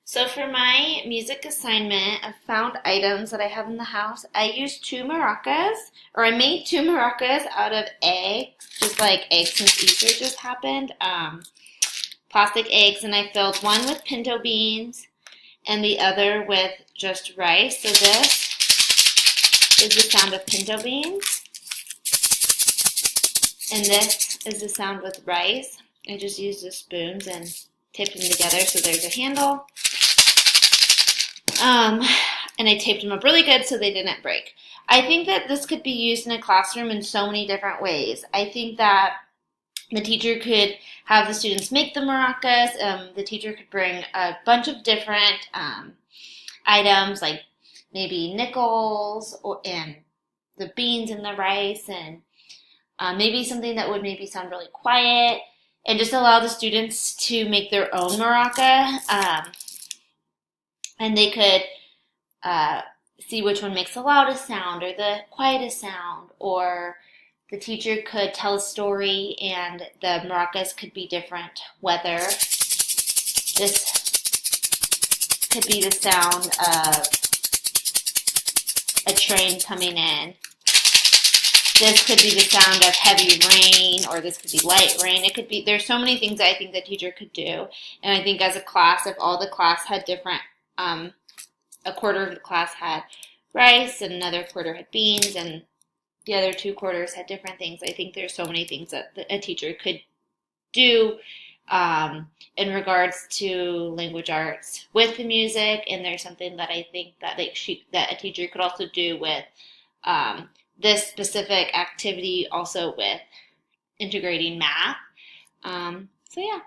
So for my music assignment of found items that I have in the house, I used two maracas, or I made two maracas out of eggs, just like eggs since Easter just happened, plastic eggs, and I filled one with pinto beans and the other with just rice. So this is the sound of pinto beans, and this is the sound with rice. I just used the spoons and taped them together so there's a handle. And I taped them up really good so they didn't break. I think that this could be used in a classroom in so many different ways. I think that the teacher could have the students make the maracas. The teacher could bring a bunch of different items, like maybe nickels and the beans and the rice, and maybe something that would maybe sound really quiet, and just allow the students to make their own maraca. And they could see which one makes the loudest sound or the quietest sound, or the teacher could tell a story and the maracas could be different weather. This could be the sound of a train coming in. This could be the sound of heavy rain, or this could be light rain. It could be, there's so many things that I think the teacher could do. And I think as a class, if all the class had different, a quarter of the class had rice and another quarter had beans and the other two quarters had different things, I think there's so many things that a teacher could do in regards to language arts with the music. And there's something that I think that that a teacher could also do with this specific activity, also with integrating math. So yeah.